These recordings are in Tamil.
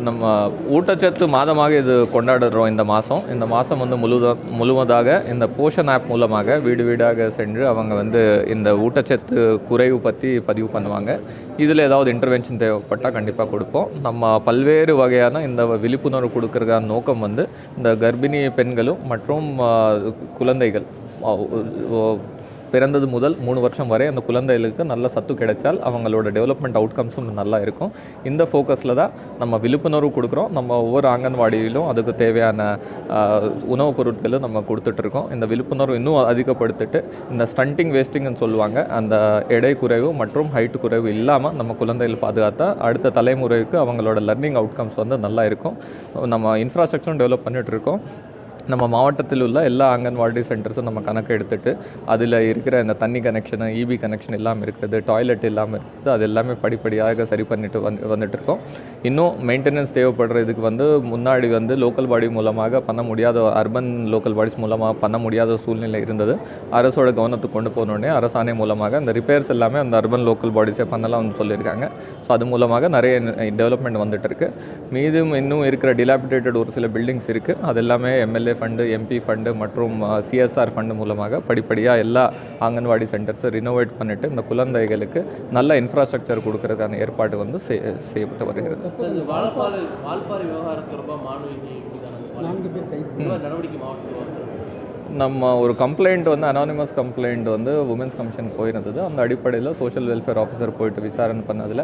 நம்ம ஊட்டச்சத்து மாதமாக இது கொண்டாடுறோம். இந்த மாதம் வந்து முழுவதாக இந்த போஷன் ஆப் மூலமாக வீடு வீடாக சென்று அவங்க வந்து இந்த ஊட்டச்சத்து குறைவு பற்றி பதிவு பண்ணுவாங்க. இதில் ஏதாவது இன்டர்வென்ஷன் தேவைப்பட்டால் கண்டிப்பாக கொடுப்போம். நம்ம பல்வேறு வகையான இந்த விழிப்புணர்வு கொடுக்கறதுக்கான நோக்கம் வந்து இந்த கர்ப்பிணி பெண்களும் மற்றும் குழந்தைகள் பிறந்தது முதல் 3 வருஷம் வரை அந்த குழந்தைகளுக்கு நல்ல சத்து கிடைச்சால் அவங்களோட டெவலப்மெண்ட் அவுட்கம்ஸும் நல்லா இருக்கும். இந்த ஃபோக்கஸில் தான் நம்ம விழிப்புணர்வு கொடுக்குறோம். நம்ம ஒவ்வொரு அங்கன்வாடியிலும் அதுக்கு தேவையான உணவுப் பொருட்களும் நம்ம கொடுத்துட்ருக்கோம். இந்த விழிப்புணர்வு இன்னும் அதிகப்படுத்திட்டு இந்த ஸ்டண்டிங் வேஸ்டிங்னு சொல்லுவாங்க, அந்த எடை குறைவு மற்றும் ஹைட்டு குறைவு இல்லாமல் நம்ம குழந்தைகள் பாதுகாத்தா அடுத்த தலைமுறைக்கு அவங்களோட லர்னிங் அவுட்கம்ஸ் வந்து நல்லா இருக்கும். நம்ம இன்ஃப்ராஸ்ட்ரக்சரும் டெவலப் பண்ணிகிட்ருக்கோம். நம்ம மாவட்டத்தில் உள்ள எல்லா அங்கன்வாடி சென்டர்ஸும் நம்ம கணக்கு எடுத்துகிட்டு அதில் இருக்கிற இந்த தண்ணி கனெக்ஷனு, இபி கனெக்ஷன் இல்லாமல் இருக்குது, டாய்லெட் இல்லாமல் இருக்குது, அது எல்லாமே படிப்படியாக சரி பண்ணிட்டு வந்துட்டுருக்கோம். இன்னும் மெயின்டெனன்ஸ் தேவைப்படுற இதுக்கு வந்து முன்னாடி வந்து லோக்கல் பாடி மூலமாக பண்ண முடியாத, அர்பன் லோக்கல் பாடிஸ் மூலமாக பண்ண முடியாத சூழ்நிலை இருந்தது. அரசோட கவனத்துக்கு கொண்டு போனோடனே அரசாணை மூலமாக அந்த ரிப்பேர்ஸ் எல்லாமே அந்த அர்பன் லோக்கல் பாடிஸே பண்ணலாம்னு சொல்லியிருக்காங்க. ஸோ அது மூலமாக நிறைய டெவலப்மெண்ட் வந்துட்டுருக்கு. மீதும் இன்னும் இருக்கிற டிலாபிடேட்டட் ஒரு சில பில்டிங்ஸ் இருக்குது. அது எல்லாமே எம்எல்ஏ ஃபண்டு, எம்பி ஃபண்டு மற்றும் சிஎஸ்ஆர் ஃபண்டு மூலமாக படிப்படியாக எல்லா அங்கன்வாடி சென்டர்ஸை ரினோவேட் பண்ணிவிட்டு இந்த குழந்தைகளுக்கு நல்ல இன்ஃப்ராஸ்ட்ரக்சர் கொடுக்கறதுக்கான ஏற்பாடு வந்து செய்யப்பட்டு வருகிறது. நம்ம ஒரு கம்ப்ளைண்ட் வந்து அனானிமஸ் கம்ப்ளைண்ட் வந்து உமன்ஸ் கமிஷன் போயிருந்தது. அந்த அடிப்படையில் சோஷியல் வெல்ஃபேர் ஆஃபீஸர் போயிட்டு விசாரணை பண்ணதில்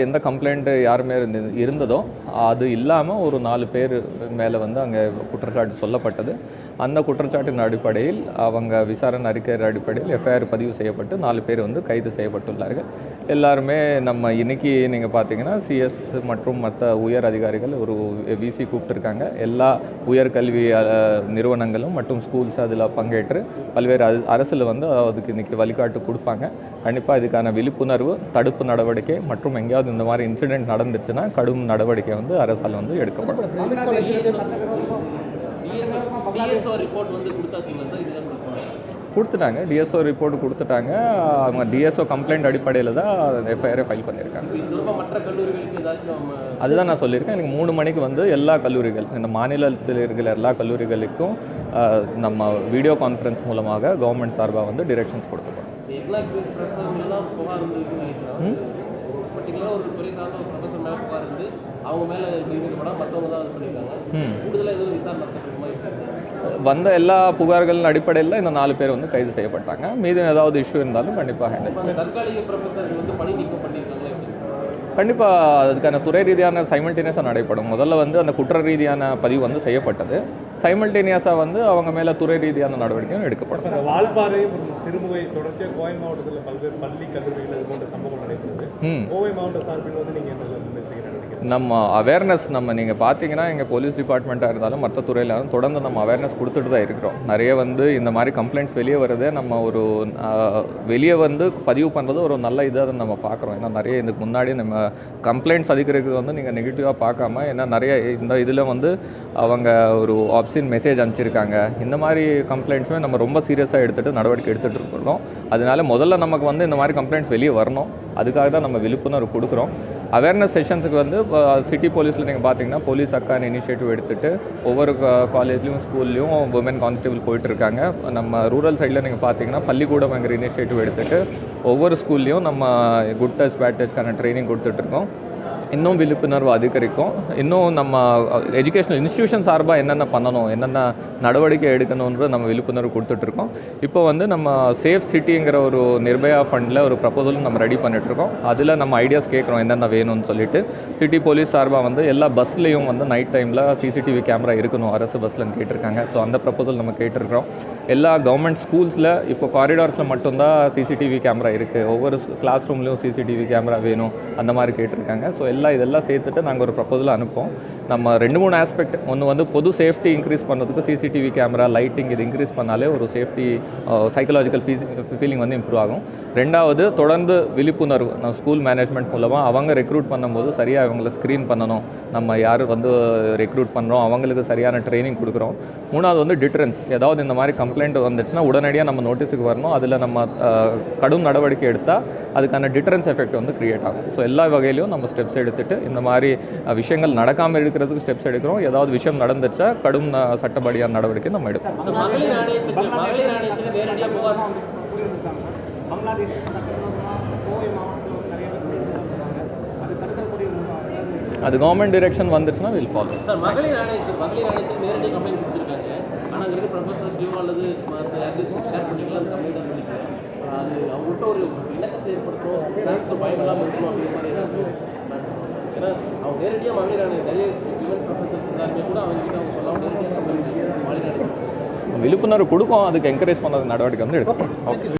எந்த கம்ப்ளைண்ட்டு யாருமே இருந்ததோ அது இல்லாமல் ஒரு 4 பேர் மேலே வந்து அங்கே குற்றச்சாட்டு சொல்லப்பட்டது. அந்த குற்றச்சாட்டின் அடிப்படையில் அவங்க விசாரணை அறிக்கை அடிப்படையில் எஃப்ஐஆர் பதிவு செய்யப்பட்டு 4 பேர் வந்து கைது செய்யப்பட்டுள்ளார்கள். எல்லாருமே நம்ம இன்றைக்கி நீங்கள் பார்த்தீங்கன்னா சிஎஸ் மற்றும் மற்ற உயர் அதிகாரிகள் ஒரு விசி கூப்பிட்டுருக்காங்க. எல்லா உயர்கல்வி நிறுவனங்களும் மற்றும் ஸ்கூல்ஸ் அதில் பங்கேற்று பல்வேறு அரசில் வந்து அதுக்கு இன்றைக்கி வழிகாட்டு கொடுப்பாங்க. கண்டிப்பாக இதுக்கான விழிப்புணர்வு, தடுப்பு நடவடிக்கை மற்றும் எங்கேயாவது இந்த மாதிரி இன்சிடென்ட் நடந்துச்சுன்னா கடும் நடவடிக்கை வந்து அரசால் வந்து எடுக்கப்படும். கொடுத்துட்டாங்க, டிஎஸ்ஓ ரிப்போர்ட் கொடுத்துட்டாங்க. அவங்க டிஎஸ்ஓ கம்ப்ளைண்ட் அடிப்படையில் தான் எஃப்ஐஆரை ஃபைல் பண்ணியிருக்காங்க. அதுதான் நான் சொல்லியிருக்கேன். எனக்கு 3 மணிக்கு வந்து எல்லா கல்லூரிகள், இந்த மாநிலத்தில் இருக்கிற எல்லா கல்லூரிகளுக்கும் நம்ம வீடியோ கான்ஃபரன்ஸ் மூலமாக கவர்மெண்ட் சார்பாக வந்து டிரெக்ஷன்ஸ் கொடுக்கப்படும். வந்த எல்லா புகார்களின் அடிப்படையில் இந்த 4 பேர் வந்து கைது செய்யப்பட்டாங்க. மீதும் ஏதாவது இஷ்யூ இருந்தாலும் கண்டிப்பாக கண்டிப்பாக அதுக்கான துறை ரீதியான சைமல்டேனியஸாக நடைபெறும். முதல்ல வந்து அந்த குற்ற ரீதியான பதிவு வந்து செய்யப்பட்டது. சைமல்டேனியஸாக வந்து அவங்க மேலே துறை ரீதியான நடவடிக்கையும் எடுக்கப்படும். அந்த வால்பாறை மற்றும் சிறுமுகை தொடர்ச்சியாக கோவை மாவட்டத்தில் பல்வேறு பள்ளி கல்லூரிகள் இது போன்ற சம்பவம் நடைபெறுது. கோவை மாவட்ட சார்பில் வந்து நீங்கள் என்ன நம்ம அவேர்னஸ் நீங்கள் பார்த்தீங்கன்னா எங்கள் போலீஸ் டிபார்ட்மெண்ட்டாக இருந்தாலும் மற்ற துறையில் தொடர்ந்து நம்ம அவேர்னஸ் கொடுத்துட்டு தான் இருக்கிறோம். நிறைய வந்து இந்த மாதிரி கம்ப்ளைண்ட்ஸ் வெளியே வருதே நம்ம ஒரு வெளியே வந்து பதிவு பண்ணுறது ஒரு நல்ல இதாக நம்ம பார்க்குறோம். ஏன்னா நிறைய இதுக்கு முன்னாடி நம்ம கம்ப்ளைண்ட்ஸ் அதிகரிக்கிறது வந்து நீங்கள் நெகட்டிவாக பார்க்காம, ஏன்னா நிறைய இந்த இதில் வந்து அவங்க ஒரு ஆப்ஷன் மெசேஜ் அனுப்பிச்சிருக்காங்க. இந்த மாதிரி கம்ப்ளைண்ட்ஸுமே நம்ம ரொம்ப சீரியஸாக எடுத்துகிட்டு நடவடிக்கை எடுத்துகிட்டு இருக்கிறோம். அதனால முதல்ல நமக்கு வந்து இந்த மாதிரி கம்ப்ளைண்ட்ஸ் வெளியே வரணும். அதுக்காக தான் நம்ம விழிப்புணர்வு கொடுக்குறோம். அவேர்னஸ் செஷன்ஸுக்கு வந்து சிட்டி போலீஸில் நீங்கள் பார்த்தீங்கன்னா போலீஸ் அக்கான இனிஷியேட்டிவ் எடுத்துகிட்டு ஒவ்வொரு காலேஜ்லேயும் ஸ்கூல்லையும் உமன் கான்ஸ்டபிள் போயிட்டுருக்காங்க. நம்ம ரூரல் சைடில் நீங்கள் பார்த்தீங்கன்னா பள்ளிக்கூடம்ங்கிற இனிஷியேட்டிவ் எடுத்துகிட்டு ஒவ்வொரு ஸ்கூல்லையும் நம்ம குட் டச் பேட் டச்க்கான ட்ரைனிங் கொடுத்துட்ருக்கோம். இன்னும் விழிப்புணர்வு அதிகரிக்கும். இன்னும் நம்ம எஜுகேஷனல் இன்ஸ்டியூஷன் சார்பாக என்னென்ன பண்ணணும், என்னென்ன நடவடிக்கை எடுக்கணுன்ற நம்ம விழிப்புணர்வு கொடுத்துட்ருக்கோம். இப்போ வந்து நம்ம சேஃப் சிட்டிங்கிற ஒரு நிர்பயா ஃபண்டில் ஒரு ப்ரப்போசலும் நம்ம ரெடி பண்ணிகிட்ருக்கோம். அதில் நம்ம ஐடியாஸ் கேட்குறோம் என்னென்ன வேணும்னு சொல்லிட்டு. சிட்டி போலீஸ் சார்பாக வந்து எல்லா பஸ்லேயும் வந்து நைட் டைமில் சிசிடிவி கேமரா இருக்கணும் அரசு பஸ்லன்னு கேட்டிருக்காங்க. ஸோ அந்த ப்ரப்போசல் நம்ம கேட்டிருக்கிறோம். எல்லா கவர்மெண்ட் ஸ்கூல்ஸில் இப்போ காரிடார்ஸில் மட்டும்தான் சிசிடிவி கேமரா இருக்குது. ஒவ்வொரு கிளாஸ் ரூம்லேயும் சிசிடிவி கேமரா வேணும் அந்த மாதிரி கேட்டிருக்காங்க. ஸோ இதெல்லாம் சேர்த்துட்டு நாங்கள் ஒரு ப்ரப்போசல் அனுப்போம். நம்ம 2-3 ஆஸ்பெக்ட், ஒன்று வந்து பொது சேஃப்டி இன்க்ரீஸ் பண்ணுறதுக்கு சிசிடிவி கேமரா, லைட்டிங் இது இன்க்ரீஸ் பண்ணாலே ஒரு சேஃப்டி சைக்கலாஜிக்கல் ஃபீலிங் வந்து இம்ப்ரூவ் ஆகும். 2வது தொடர்ந்து விழிப்புணர்வு நம்ம ஸ்கூல் மேனேஜ்மெண்ட் மூலமாக அவங்க ரெக்ரூட் பண்ணும்போது சரியாக அவங்கள ஸ்க்ரீன் பண்ணணும். நம்ம யார் வந்து ரெக்ரூட் பண்ணுறோம் அவங்களுக்கு சரியான ட்ரைனிங் கொடுக்குறோம். 3வது வந்து டிட்டரன்ஸ். ஏதாவது இந்த மாதிரி கம்ப்ளைண்ட் வந்துச்சுன்னா உடனடியாக நம்ம நோட்டீஸுக்கு வரணும். அதில் நம்ம கடும் நடவடிக்கை எடுத்தால் அதுக்கான டிட்டரன்ஸ் எஃபெக்ட் வந்து க்ரியேட் ஆகும். ஸோ எல்லா வகையிலையும் நம்ம ஸ்டெப்ஸ் எடுத்துகிட்டு இந்த மாதிரி விஷயங்கள் நடக்காமல் இருக்கிறதுக்கு ஸ்டெப்ஸ் எடுக்கிறோம். ஏதாவது விஷயம் நடந்துச்சா கடும் சட்டப்படியான நடவடிக்கை நம்ம எடுப்போம். பங்களாதேஷ் சட்டவிரோதமாக கோவை மாவட்டத்தில் வந்து நிறைய பேர் சொல்கிறாங்க. அது தடுக்கக்கூடிய அது கவர்மெண்ட் டிரெக்ஷன் வந்துச்சுன்னா வில் ஃபாலோ. சார் மகளிர் ஆணையத்துக்கு நேரடியாக கம்ப்ளைண்ட் கொடுத்துருக்காங்க. ஆனால் அங்கே இருக்க ப்ரொஃபஸர்ஸ்லையோ அல்லது ஷேர் பண்ணிக்கலாம் அந்த கம்ப்ளைண்ட்டாக சொல்லிக்கிறேன். அது அவங்கள்ட்ட ஒரு இணக்கத்தை ஏற்படுத்தும், ஸ்டாண்ட்ஸில் பயம் இல்லாமல் இருக்கணும் அப்படிங்கிற மாதிரி ஏதாச்சும். ஏன்னா அவங்க நேரடியாக மகளிர் ஆணையம் நிறைய ஈவென்ட் ப்ரொஃபஸர்ஸ் எல்லாருமே கூட அவங்ககிட்ட அவங்க சொல்லாமல் நேரடியாக கம்ப்ளைண்ட் மகளிர் ஆணையம் விழிப்புணர்வு கொடுக்கும், அதுக்கு என்கரேஜ் பண்ண நடவடிக்கை வந்து எடுக்கும். ஓகே.